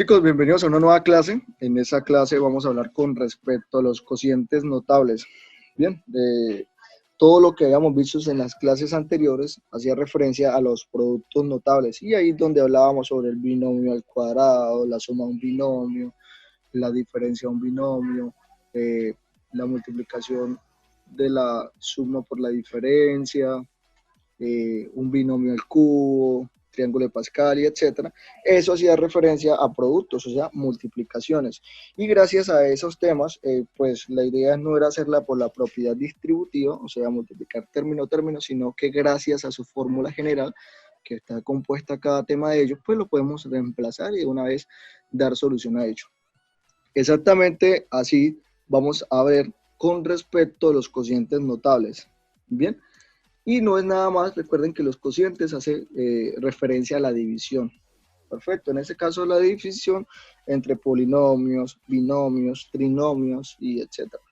Chicos, bienvenidos a una nueva clase. En esa clase vamos a hablar con respecto a los cocientes notables. Bien, todo lo que habíamos visto en las clases anteriores hacía referencia a los productos notables y ahí donde hablábamos sobre el binomio al cuadrado, la suma de un binomio, la diferencia de un binomio, la multiplicación de la suma por la diferencia, un binomio al cubo, triángulo de Pascal y etcétera. Eso hacía referencia a productos, o sea, multiplicaciones. Y gracias a esos temas, pues la idea no era hacerla por la propiedad distributiva, o sea, multiplicar término a término, sino que gracias a su fórmula general, que está compuesta cada tema de ellos, pues lo podemos reemplazar y de una vez dar solución a ello. Exactamente así vamos a ver con respecto a los cocientes notables. Bien, y no es nada más, recuerden que los cocientes hacen referencia a la división. Perfecto, en este caso la división entre polinomios, binomios, trinomios y etcétera.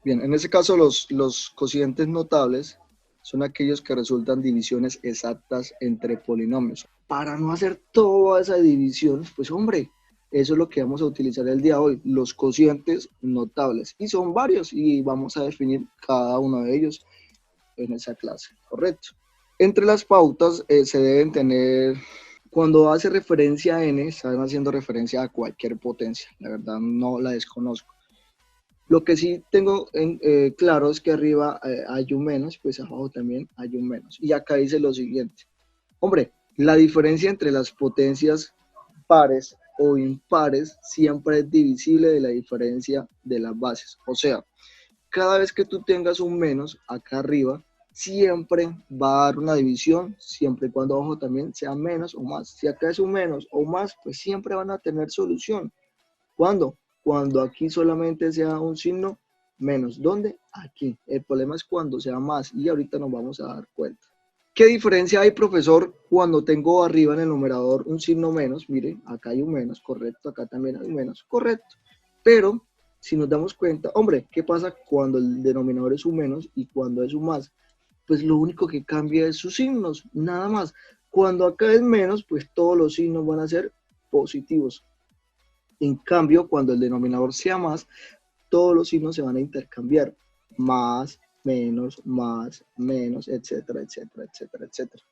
Bien, en este caso los cocientes notables son aquellos que resultan divisiones exactas entre polinomios. Para no hacer toda esa división, pues hombre, eso es lo que vamos a utilizar el día de hoy, los cocientes notables. Y son varios y vamos a definir cada uno de ellos en esa clase, ¿correcto? Entre las pautas se deben tener, cuando hace referencia a n, están haciendo referencia a cualquier potencia, la verdad no la desconozco. Lo que sí tengo claro es que arriba hay un menos, pues abajo también hay un menos. Y acá dice lo siguiente, hombre, la diferencia entre las potencias pares o impares siempre es divisible de la diferencia de las bases. O sea, cada vez que tú tengas un menos acá arriba, siempre va a dar una división, siempre y cuando abajo también sea menos o más. Si acá es un menos o más, pues siempre van a tener solución. ¿Cuándo? Cuando aquí solamente sea un signo menos. ¿Dónde? Aquí. El problema es cuando sea más y ahorita nos vamos a dar cuenta. ¿Qué diferencia hay, profesor, cuando tengo arriba en el numerador un signo menos? Mire, acá hay un menos, correcto, acá también hay un menos, correcto. Pero si nos damos cuenta, hombre, ¿qué pasa cuando el denominador es un menos y cuando es un más? Pues lo único que cambia es sus signos, nada más. Cuando acá es menos, pues todos los signos van a ser positivos. En cambio, cuando el denominador sea más, todos los signos se van a intercambiar. Más, menos, etcétera, etcétera, etcétera, etcétera.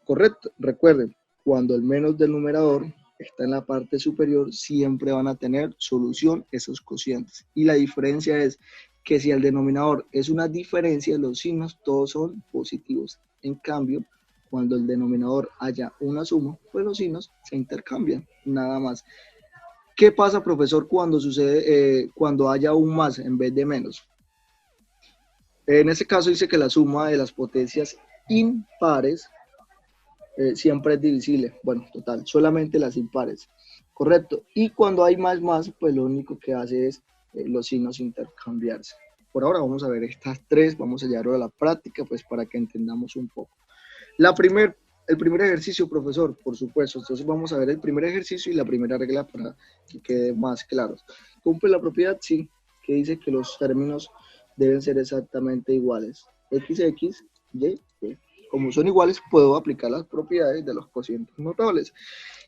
Correcto. Recuerden, cuando el menos del numerador está en la parte superior, siempre van a tener solución esos cocientes. Y la diferencia es que si el denominador es una diferencia, los signos todos son positivos. En cambio, cuando el denominador haya una suma, pues los signos se intercambian, nada más. ¿Qué pasa, profesor, cuando sucede, cuando haya un más en vez de menos? En este caso dice que la suma de las potencias impares siempre es divisible. Bueno, total, solamente las impares. Correcto. Y cuando hay más, pues lo único que hace es los signos intercambiarse. Por ahora vamos a ver estas tres, vamos a llevarlo a la práctica, pues para que entendamos un poco. El primer ejercicio, profesor, por supuesto. Entonces vamos a ver el primer ejercicio y la primera regla para que quede más claro. ¿Cumple la propiedad? Sí, que dice que los términos deben ser exactamente iguales. X, Y. Como son iguales, puedo aplicar las propiedades de los cocientes notables.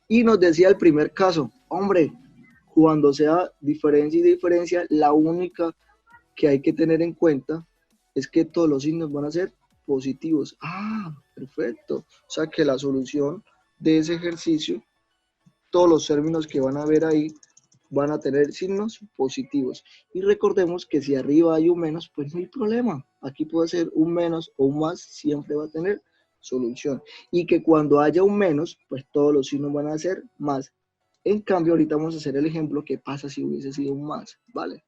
Y nos decía el primer caso, hombre, cuando sea diferencia y diferencia, la única que hay que tener en cuenta es que todos los signos van a ser positivos. Ah, perfecto. O sea que la solución de ese ejercicio, todos los términos que van a ver ahí van a tener signos positivos. Y recordemos que si arriba hay un menos, pues no hay problema. Aquí puede ser un menos o un más, siempre va a tener solución. Y que cuando haya un menos, pues todos los signos van a ser más. En cambio, ahorita vamos a hacer el ejemplo, ¿qué pasa si hubiese sido un más? ¿Vale?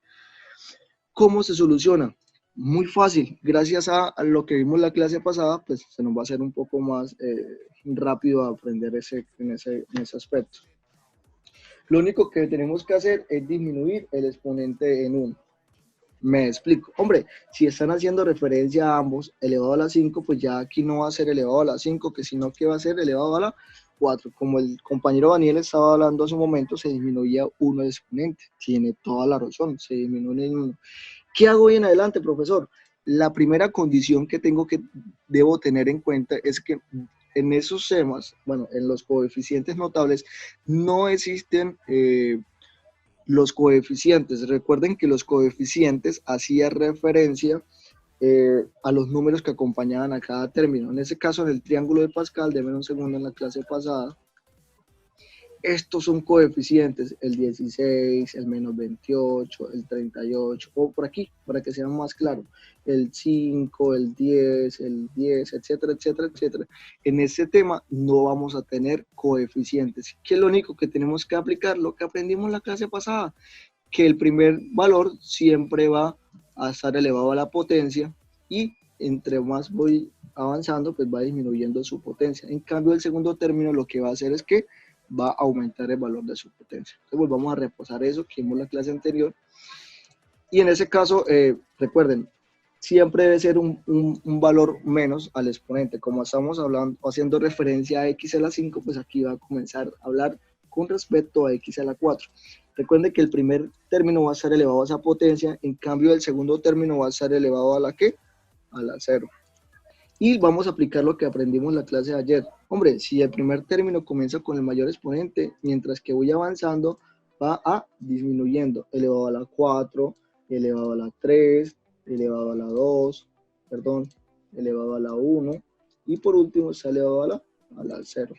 ¿Cómo se soluciona? Muy fácil. Gracias a lo que vimos la clase pasada, pues se nos va a hacer un poco más rápido a aprender en ese aspecto. Lo único que tenemos que hacer es disminuir el exponente en 1. Me explico. Hombre, si están haciendo referencia a ambos, elevado a la 5, pues ya aquí no va a ser elevado a la 5, que sino que va a ser elevado a la 4. Como el compañero Daniel estaba hablando hace un momento, se disminuía 1 el exponente. Tiene toda la razón, se disminuye en 1. ¿Qué hago hoy en adelante, profesor? La primera condición que debo tener en cuenta es que en esos temas, bueno, en los coeficientes notables, no existen los coeficientes. Recuerden que los coeficientes hacían referencia a los números que acompañaban a cada término. En ese caso, en el triángulo de Pascal, denme un segundo en la clase pasada, estos son coeficientes, el 16, el menos 28, el 38, o por aquí, para que sea más claro, el 5, el 10, etcétera, etcétera, etcétera. En este tema no vamos a tener coeficientes, que es lo único que tenemos que aplicar, lo que aprendimos en la clase pasada, que el primer valor siempre va a estar elevado a la potencia y entre más voy avanzando, pues va disminuyendo su potencia. En cambio, el segundo término lo que va a hacer es que va a aumentar el valor de su potencia. Entonces, volvamos a repasar eso que vimos en la clase anterior. Y en ese caso, recuerden, siempre debe ser un valor menos al exponente. Como estamos hablando, haciendo referencia a x a la 5, pues aquí va a comenzar a hablar con respecto a x a la 4. Recuerden que el primer término va a estar elevado a esa potencia, en cambio el segundo término va a estar elevado a la ¿qué? A la 0. Y vamos a aplicar lo que aprendimos en la clase de ayer. Hombre, si el primer término comienza con el mayor exponente, mientras que voy avanzando, va a disminuyendo, elevado a la 4, elevado a la 3, elevado a la 2, perdón, elevado a la 1, y por último está elevado a la 0.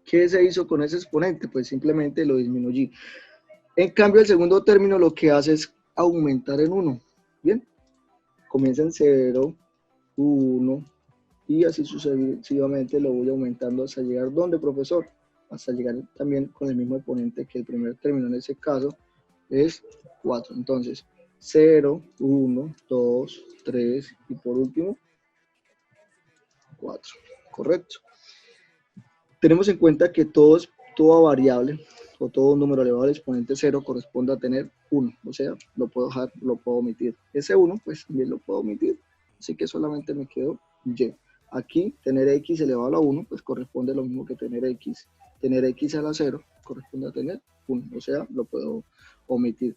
¿Qué se hizo con ese exponente? Pues simplemente lo disminuí. En cambio, el segundo término lo que hace es aumentar en 1. Bien, comienza en 0, 1, y así sucesivamente lo voy aumentando hasta llegar, ¿dónde, profesor? Hasta llegar también con el mismo exponente que el primer término, en ese caso es 4. Entonces, 0, 1, 2, 3 y por último 4. Correcto. Tenemos en cuenta que toda variable o todo número elevado al exponente 0 corresponde a tener 1. O sea, lo puedo dejar, lo puedo omitir. Ese 1, pues también lo puedo omitir. Así que solamente me quedo y. Aquí, tener x elevado a la 1, pues corresponde a lo mismo que tener x. Tener x a la 0 corresponde a tener 1. O sea, lo puedo omitir.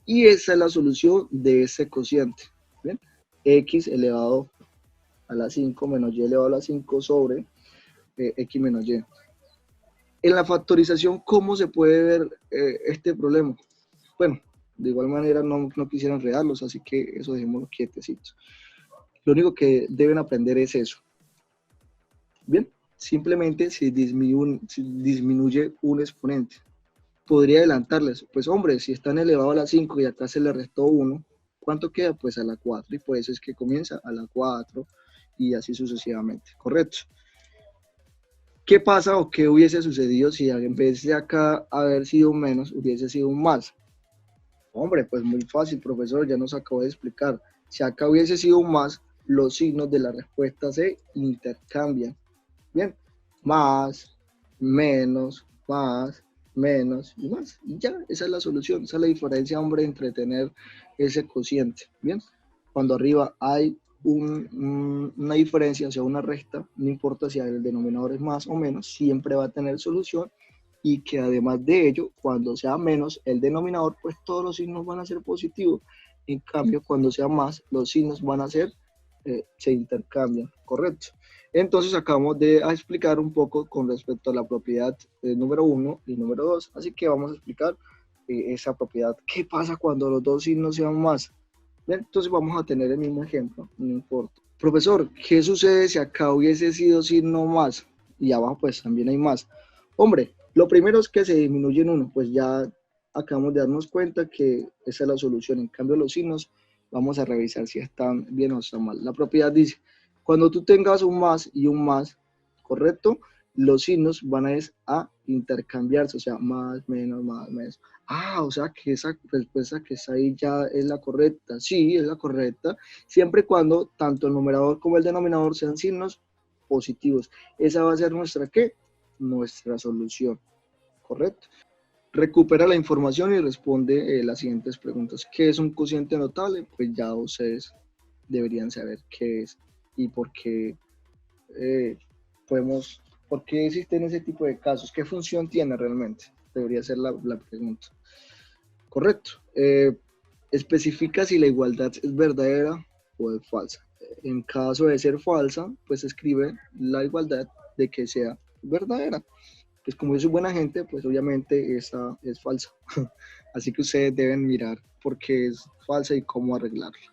Y esa es la solución de ese cociente. ¿Bien? X elevado a la 5 menos y elevado a la 5 sobre x menos y. En la factorización, ¿cómo se puede ver este problema? Bueno, de igual manera no quisiera enredarlos, así que eso dejémoslo quietecitos. Lo único que deben aprender es eso. Bien, simplemente si disminuye un exponente. Podría adelantarles, pues hombre, si están elevado a la 5 y acá se le restó 1, ¿cuánto queda? Pues a la 4, y por eso es que comienza a la 4 y así sucesivamente, ¿correcto? ¿Qué pasa o qué hubiese sucedido si en vez de acá haber sido un menos, hubiese sido un más? Hombre, pues muy fácil, profesor, ya nos acabo de explicar. Si acá hubiese sido un más, los signos de la respuesta se intercambian. Bien, más, menos y más. Y ya, esa es la solución, esa es la diferencia, hombre, entre tener ese cociente. Bien, cuando arriba hay una diferencia, o sea, una resta, no importa si el denominador es más o menos, siempre va a tener solución. Y que además de ello, cuando sea menos el denominador, pues todos los signos van a ser positivos. En cambio, cuando sea más, los signos van a ser, se intercambian, ¿correcto? Entonces acabamos de explicar un poco con respecto a la propiedad número 1 y número 2, así que vamos a explicar esa propiedad. ¿Qué pasa cuando los dos signos sean más? Bien, entonces vamos a tener el mismo ejemplo, no importa. Profesor, ¿qué sucede si acá hubiese sido signo más? Y abajo pues también hay más. Hombre, lo primero es que se disminuye en 1, pues ya acabamos de darnos cuenta que esa es la solución. En cambio los signos, vamos a revisar si están bien o están mal. La propiedad dice, cuando tú tengas un más y un más, ¿correcto? Los signos van a intercambiarse, o sea, más, menos. Ah, o sea que esa respuesta que está ahí ya es la correcta. Sí, es la correcta, siempre y cuando tanto el numerador como el denominador sean signos positivos. Esa va a ser nuestra, ¿qué? Nuestra solución, ¿correcto? Recupera la información y responde las siguientes preguntas. ¿Qué es un cociente notable? Pues ya ustedes deberían saber qué es y por qué por qué existen ese tipo de casos. ¿Qué función tiene realmente? Debería ser la pregunta. Correcto. Especifica si la igualdad es verdadera o es falsa. En caso de ser falsa, pues escribe la igualdad de que sea verdadera. Pues como yo soy buena gente, pues obviamente esta es falsa. Así que ustedes deben mirar por qué es falsa y cómo arreglarla.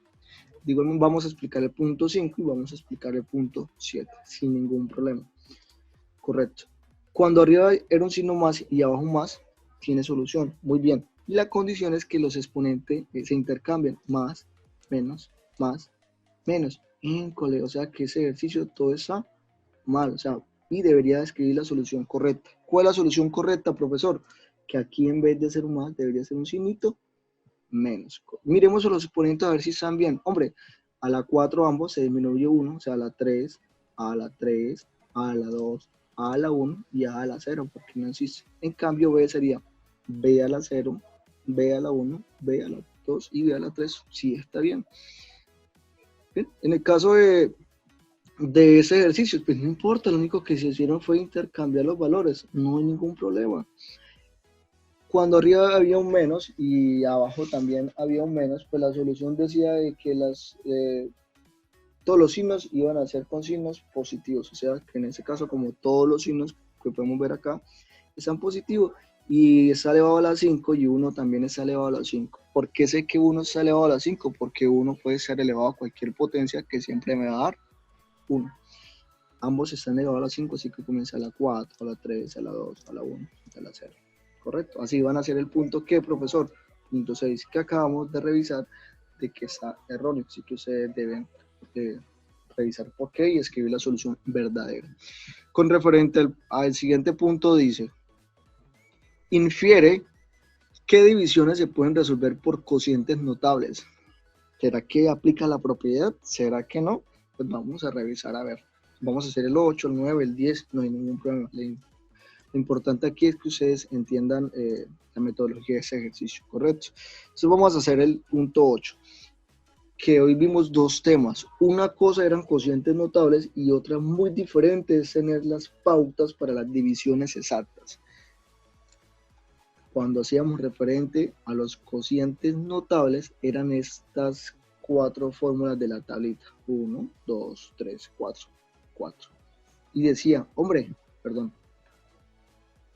Digo, vamos a explicar el punto 5 y vamos a explicar el punto 7 sin ningún problema. Correcto. Cuando arriba era un signo más y abajo más, tiene solución. Muy bien. Y la condición es que los exponentes se intercambian. Más, más, menos. O sea que ese ejercicio todo está mal. O sea, y debería escribir la solución correcta. ¿Cuál es la solución correcta, profesor? Que aquí en vez de ser un más, debería ser un signito menos. Miremos a los exponentes a ver si están bien. Hombre, a la 4 ambos se disminuye 1, o sea, a la 3, a la 3, a la 2, a la 1 y a la 0, porque no existe. En cambio, B sería B a la 0, B a la 1, B a la 2 y B a la 3. Sí, está bien. Bien. En el caso de ese ejercicio, pues no importa, lo único que se hicieron fue intercambiar los valores, no hay ningún problema. Cuando arriba había un menos y abajo también había un menos, pues la solución decía de que todos los signos iban a ser con signos positivos, o sea que en ese caso como todos los signos que podemos ver acá están positivos y está elevado a la 5 y 1 también está elevado a la 5. ¿Por qué sé que 1 está elevado a la 5? Porque 1 puede ser elevado a cualquier potencia que siempre me va a dar 1. Ambos están elevados a la 5, así que comienza a la 4, a la 3, a la 2, a la 1, a la 0. ¿Correcto? Así van a ser el punto que, profesor, punto 6, que acabamos de revisar, de que está erróneo. Así que ustedes deben revisar por qué y escribir la solución verdadera. Con referente al siguiente punto dice, infiere qué divisiones se pueden resolver por cocientes notables. ¿Será que aplica la propiedad? ¿Será que no? Pues vamos a revisar a ver. Vamos a hacer el 8, el 9, el 10, no hay ningún problema. Lo importante aquí es que ustedes entiendan la metodología de ese ejercicio, ¿correcto? Entonces vamos a hacer el punto 8, que hoy vimos dos temas. Una cosa eran cocientes notables y otra muy diferente es tener las pautas para las divisiones exactas. Cuando hacíamos referente a los cocientes notables, eran estas 4 fórmulas de la tablita. 1, 2, 3, 4. Y decía,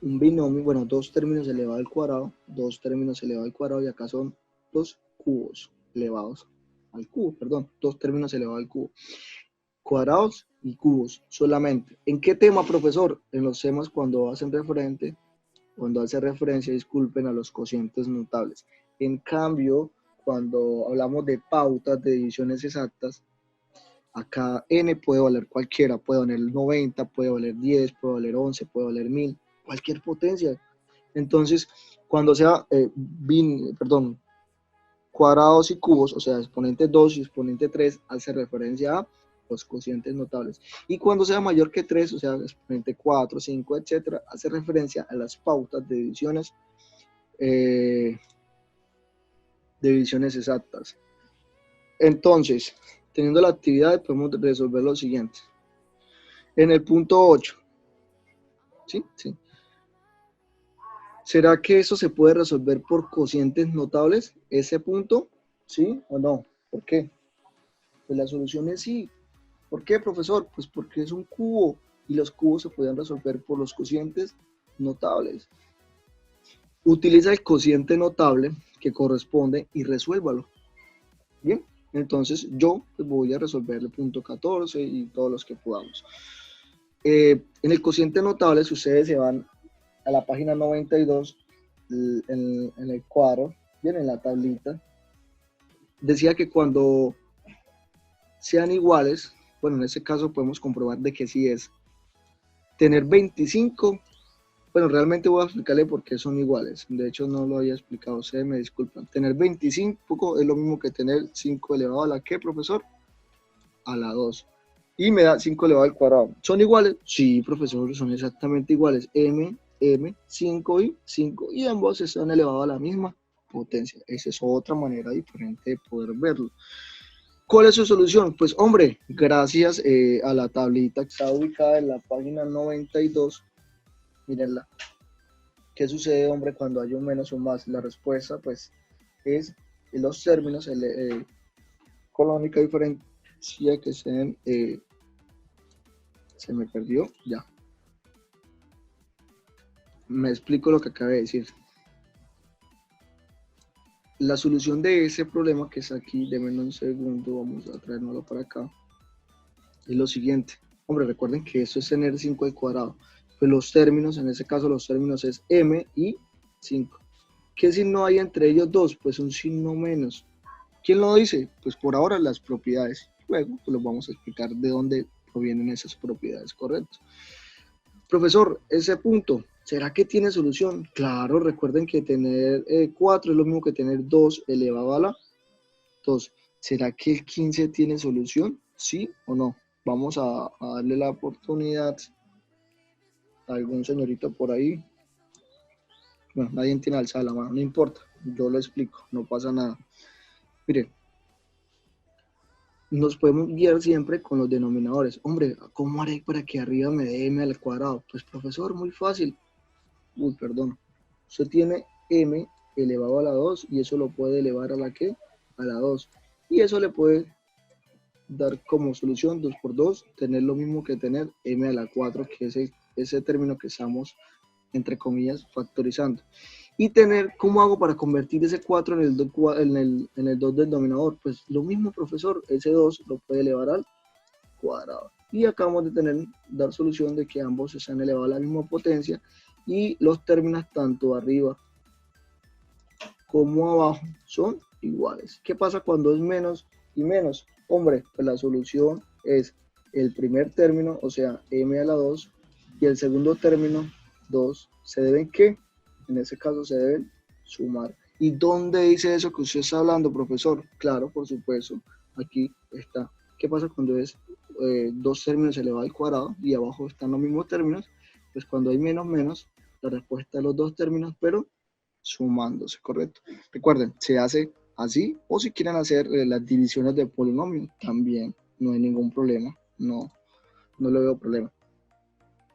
un binomio, bueno, 2 términos elevado al cuadrado, 2 términos elevado al cuadrado, y acá son 2 cubos elevados al cubo, 2 términos elevados al cubo. Cuadrados y cubos solamente. ¿En qué tema, profesor? En los temas cuando hace referencia, disculpen, a los cocientes notables. En cambio, cuando hablamos de pautas de divisiones exactas, acá n puede valer cualquiera, puede valer 90, puede valer 10, puede valer 11, puede valer 1000, cualquier potencia. Entonces, cuando sea, cuadrados y cubos, o sea, exponente 2 y exponente 3, hace referencia a los cocientes notables. Y cuando sea mayor que 3, o sea, exponente 4, 5, etcétera, hace referencia a las pautas de divisiones exactas. Entonces, teniendo la actividad, podemos resolver lo siguiente. En el punto 8, ¿sí? ¿Será que eso se puede resolver por cocientes notables? ¿Ese punto? ¿Sí o no? ¿Por qué? Pues la solución es sí. ¿Por qué, profesor? Pues porque es un cubo y los cubos se pueden resolver por los cocientes notables. Utiliza el cociente notable que corresponde y resuélvalo. Bien, entonces yo voy a resolver el punto 14 y todos los que podamos. En el cociente notable, si ustedes se van a la página 92, en el cuadro, bien, en la tablita, decía que cuando sean iguales, bueno, en este caso podemos comprobar de que sí es. Tener 25, bueno, realmente voy a explicarle por qué son iguales. De hecho, no lo había explicado, ustedes me disculpan. Tener 25 es lo mismo que tener 5 elevado a la ¿qué, profesor? A la 2. Y me da 5 elevado al cuadrado. ¿Son iguales? Sí, profesor, son exactamente iguales. M, 5 y 5. Y ambos están elevados a la misma potencia. Esa es otra manera diferente de poder verlo. ¿Cuál es su solución? Pues hombre, gracias a la tablita que está ubicada en la página 92, mírenla. ¿Qué sucede, hombre, cuando hay un menos o un más? La respuesta, pues, es los términos con la única Sí, que se me perdió, ya. Me explico lo que acabé de decir. La solución de ese problema que es aquí, denme un segundo, vamos a traernoslo para acá, es lo siguiente. Hombre, recuerden que esto es tener 5 al cuadrado. Pues los términos, en este caso los términos es m y 5. ¿Qué signo hay entre ellos dos? Pues un signo menos. ¿Quién lo dice? Pues por ahora las propiedades. Luego pues los vamos a explicar de dónde provienen esas propiedades, ¿correcto? Profesor, ese punto, ¿será que tiene solución? Claro, recuerden que tener 4 es lo mismo que tener 2 elevado a la 2. ¿Será que el 15 tiene solución? ¿Sí o no? Vamos a darle la oportunidad a algún señorito por ahí. Bueno, nadie tiene alzada la mano, no importa, yo lo explico, no pasa nada. Mire, nos podemos guiar siempre con los denominadores. Hombre, ¿cómo haré para que arriba me dé m al cuadrado? Pues profesor, muy fácil. Uy, perdón. Usted tiene m elevado a la 2 y eso lo puede elevar a la ¿qué? A la 2. Y eso le puede dar como solución 2 por 2, tener lo mismo que tener m a la 4, que es ese término que estamos, entre comillas, factorizando. Y tener, ¿cómo hago para convertir ese 4 en el 2 del denominador? Pues lo mismo, profesor, ese 2 lo puede elevar al cuadrado. Y acabamos de dar solución de que ambos están elevados a la misma potencia y los términos tanto arriba como abajo son iguales. ¿Qué pasa cuando es menos y menos? Hombre, pues la solución es el primer término, o sea, m a la 2, y el segundo término, 2, ¿se deben qué? En ese caso se deben sumar. ¿Y dónde dice eso que usted está hablando, profesor? Claro, por supuesto, aquí está. ¿Qué pasa cuando es dos términos elevado al cuadrado y abajo están los mismos términos? Pues cuando hay menos, menos, la respuesta de los dos términos, pero sumándose, ¿correcto? Recuerden, se hace así, o si quieren hacer las divisiones de polinomio, también no hay ningún problema, no le veo problema.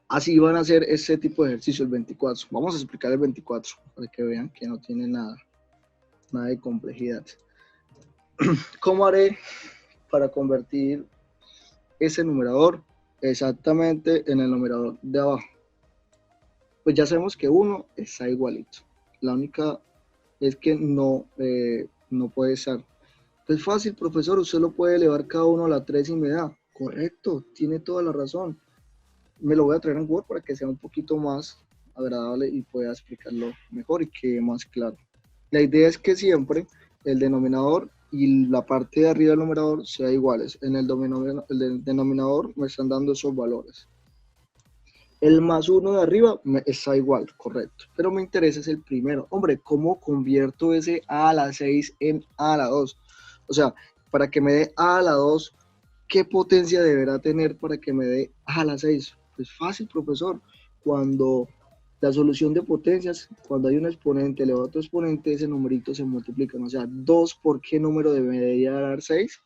Así van a hacer este tipo de ejercicio, el 24. Vamos a explicar el 24 para que vean que no tiene nada de complejidad. ¿Cómo haré para convertir ese numerador exactamente en el numerador de abajo? Pues ya sabemos que 1 está igualito. La única es que no puede ser. Pues fácil, profesor, usted lo puede elevar cada uno a la 3 y me da. Correcto, tiene toda la razón. Me lo voy a traer en Word para que sea un poquito más agradable y pueda explicarlo mejor y quede más claro. La idea es que siempre el denominador y la parte de arriba del numerador sean iguales. En el denominador me están dando esos valores. El más 1 de arriba está igual, correcto. Pero me interesa es el primero. Hombre, ¿cómo convierto ese a a la 6 en a a la 2? O sea, para que me dé a a la 2, ¿qué potencia deberá tener para que me dé a a la 6? Pues fácil, profesor. Cuando la solución de potencias, cuando hay un exponente elevado a otro exponente, ese numerito se multiplica. O sea, 2 por qué número debería dar 6?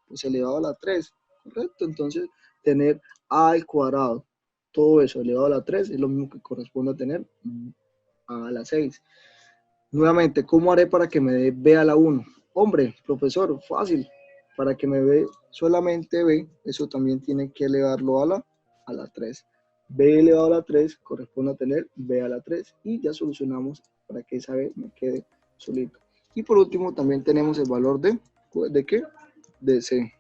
Pues elevado a la 3, correcto. Entonces, tener a al cuadrado, todo eso elevado a la 3 es lo mismo que corresponde a tener a la 6. Nuevamente, ¿cómo haré para que me dé b a la 1? Hombre, profesor, fácil. Para que me dé solamente b, eso también tiene que elevarlo a la 3. b elevado a la 3 corresponde a tener b a la 3 y ya solucionamos para que esa b me quede solito. Y por último también tenemos el valor ¿de qué? De c,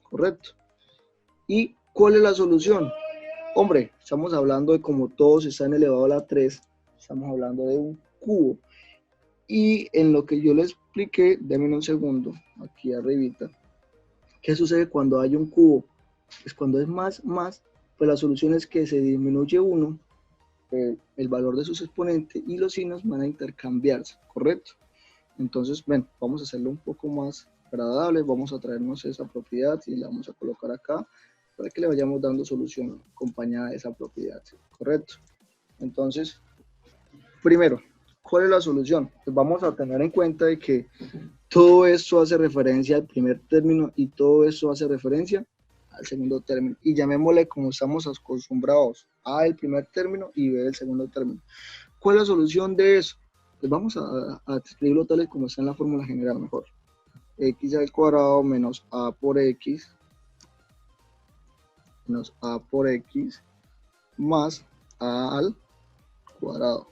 correcto. ¿Y cuál es la solución? Hombre, estamos hablando de como todos están elevados a la 3, estamos hablando de un cubo. Y en lo que yo le expliqué, denme un segundo, aquí arribita, ¿qué sucede cuando hay un cubo? Pues cuando es más, pues la solución es que se disminuye uno, el valor de sus exponentes, y los signos van a intercambiarse, ¿correcto? Entonces, ven, vamos a hacerlo un poco más agradable, vamos a traernos esa propiedad y la vamos a colocar acá para que le vayamos dando solución acompañada de esa propiedad, ¿correcto? Entonces, primero, ¿cuál es la solución? Pues vamos a tener en cuenta de que todo esto hace referencia al primer término y todo esto hace referencia al segundo término. Y llamémosle como estamos acostumbrados, A el primer término y B el segundo término. ¿Cuál es la solución de eso? Pues vamos a escribirlo tal y como está en la fórmula general mejor. X al cuadrado menos A por X menos a por x más a al cuadrado,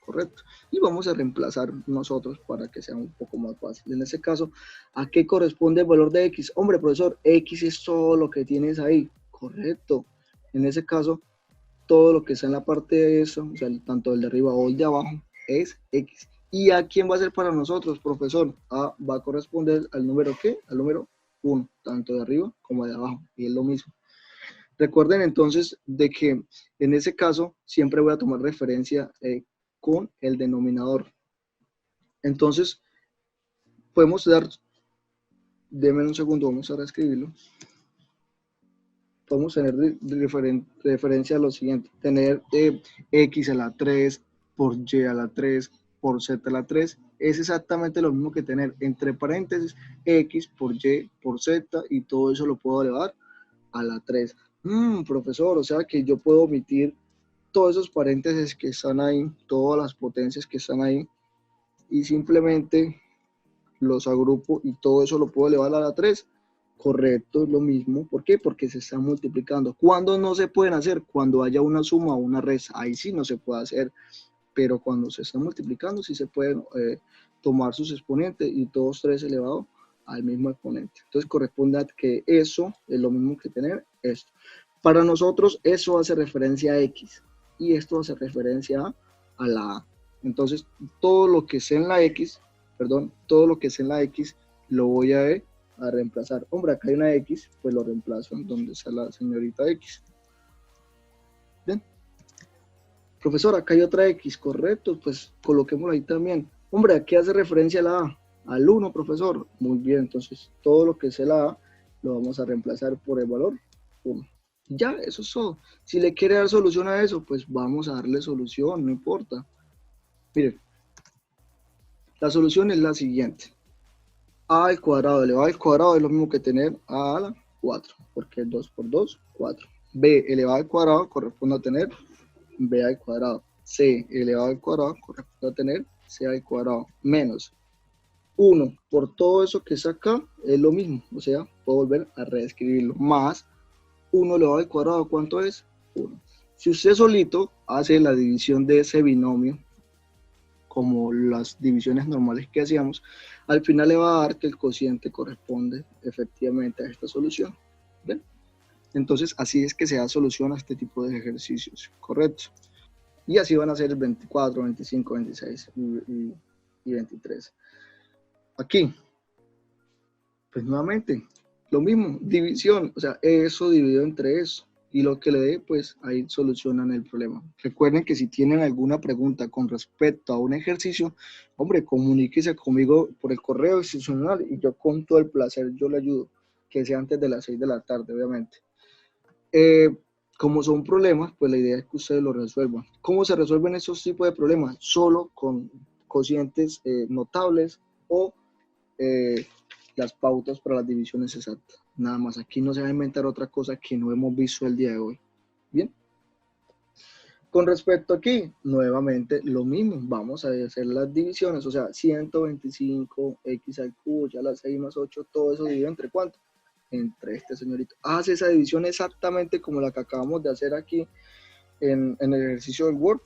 correcto. Y vamos a reemplazar nosotros para que sea un poco más fácil. En este caso, ¿a qué corresponde el valor de x? Hombre, profesor, x es todo lo que tienes ahí, correcto. En ese caso, todo lo que está en la parte de eso, o sea, tanto el de arriba o el de abajo, es x. ¿Y a quién va a ser para nosotros, profesor? A va a corresponder al número ¿qué? Al número 1, tanto de arriba como de abajo, y es lo mismo. Recuerden entonces de que en ese caso siempre voy a tomar referencia con el denominador. Entonces, podemos dar, denme un segundo, vamos a reescribirlo. Podemos tener referencia a lo siguiente, tener x a la 3 por y a la 3 por z a la 3 es exactamente lo mismo que tener entre paréntesis x por y por z y todo eso lo puedo elevar a la 3. Profesor, o sea que yo puedo omitir todos esos paréntesis que están ahí, todas las potencias que están ahí y simplemente los agrupo y todo eso lo puedo elevar a la 3. Correcto, es lo mismo. ¿Por qué? Porque se están multiplicando. ¿Cuándo no se pueden hacer? Cuando haya una suma o una resta. Ahí sí no se puede hacer. Pero cuando se están multiplicando sí se pueden tomar sus exponentes y todos tres elevados al mismo exponente. Entonces corresponde a que eso es lo mismo que tener esto. Para nosotros eso hace referencia a X y esto hace referencia a la A. Entonces todo lo que sea en la X, perdón, todo lo que sea en la X lo voy a reemplazar. Hombre, acá hay una X, pues lo reemplazo en donde está la señorita X. Bien. Profesor, acá hay otra X, correcto, pues coloquémosla ahí también. Hombre, ¿a qué hace referencia la A? Al 1, profesor. Muy bien, entonces todo lo que sea la A lo vamos a reemplazar por el valor 1. Ya, eso es todo. Si le quiere dar solución a eso, pues vamos a darle solución, no importa. Miren, la solución es la siguiente. A al cuadrado elevado al cuadrado es lo mismo que tener A a la 4, porque 2 por 2, 4. B elevado al cuadrado corresponde a tener B al cuadrado. C elevado al cuadrado corresponde a tener C al cuadrado menos 1 por todo eso que está acá es lo mismo, o sea, puedo volver a reescribirlo, más 1 elevado al cuadrado, ¿cuánto es? 1. Si usted solito hace la división de ese binomio, como las divisiones normales que hacíamos, al final le va a dar que el cociente corresponde efectivamente a esta solución. ¿Ven? Entonces, así es que se da solución a este tipo de ejercicios, ¿correcto? Y así van a ser el 24, 25, 26 y 23. Aquí, pues nuevamente, lo mismo, división, o sea, eso dividido entre eso. Y lo que le dé, pues ahí solucionan el problema. Recuerden que si tienen alguna pregunta con respecto a un ejercicio, hombre, comuníquese conmigo por el correo institucional y yo con todo el placer yo le ayudo, que sea antes de las 6 de la tarde, obviamente. Como son problemas, pues la idea es que ustedes lo resuelvan. ¿Cómo se resuelven esos tipos de problemas? Solo con cocientes notables o las pautas para las divisiones exactas. Nada más, aquí no se va a inventar otra cosa que no hemos visto el día de hoy. Bien. Con respecto aquí, nuevamente lo mismo, vamos a hacer las divisiones, o sea, 125, x al cubo, ya las 6 más 8, todo eso dividido entre ¿cuánto? Entre este señorito. Hace esa división exactamente como la que acabamos de hacer aquí en el ejercicio del Word.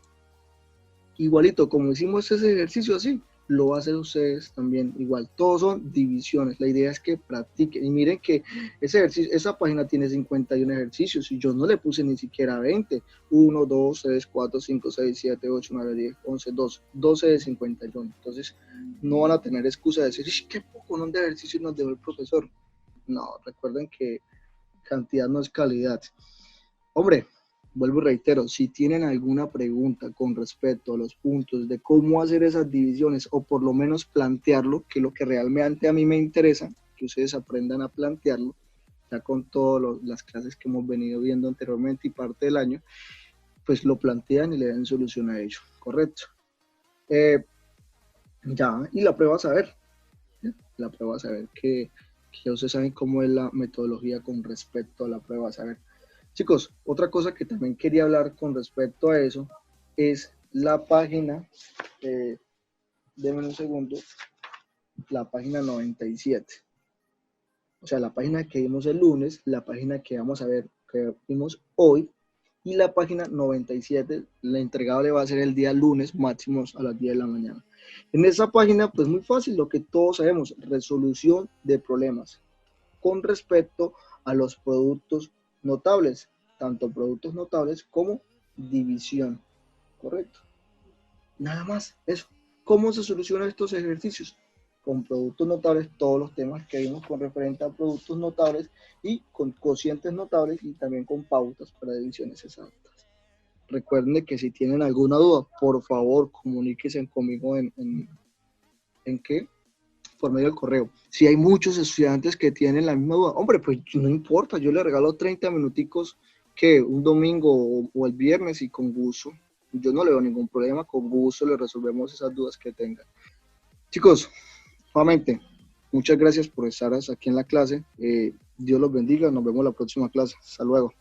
Igualito, como hicimos ese ejercicio así, lo va a hacer ustedes también igual. Todos son divisiones. La idea es que practiquen. Y miren que ese ejercicio, esa página tiene 51 ejercicios y yo no le puse ni siquiera 20. 1, 2, 3, 4, 5, 6, 7, 8, 9, 10, 11, 12. 12 de 51. Entonces, no van a tener excusa de decir, qué poco no de ejercicio nos dejó el profesor. No, recuerden que cantidad no es calidad. Hombre, vuelvo y reitero, si tienen alguna pregunta con respecto a los puntos de cómo hacer esas divisiones o por lo menos plantearlo, que es lo que realmente a mí me interesa, que ustedes aprendan a plantearlo, ya con todas las clases que hemos venido viendo anteriormente y parte del año, pues lo plantean y le dan solución a ello, ¿correcto? Ya, y la prueba a saber, ¿sí? La prueba a saber que ustedes saben cómo es la metodología con respecto a la prueba a saber. Chicos, otra cosa que también quería hablar con respecto a eso es la página, denme un segundo, la página 97. O sea, la página que vimos el lunes, la página que vamos a ver que vimos hoy. Y la página 97, la entregable va a ser el día lunes, máximo a las 10 de la mañana. En esa página, pues muy fácil, lo que todos sabemos, resolución de problemas con respecto a los productos notables, tanto productos notables como división, ¿correcto? Nada más, eso. ¿Cómo se solucionan estos ejercicios? Con productos notables, todos los temas que vimos con referente a productos notables y con cocientes notables y también con pautas para divisiones exactas. Recuerden que si tienen alguna duda, por favor, comuníquense conmigo ¿en qué? Por medio del correo. Si hay muchos estudiantes que tienen la misma duda, hombre, pues no importa, yo le regalo 30 minuticos que un domingo o el viernes y con gusto, yo no le veo ningún problema, con gusto le resolvemos esas dudas que tengan. Chicos, nuevamente, muchas gracias por estar aquí en la clase. Dios los bendiga, nos vemos la próxima clase. Hasta luego.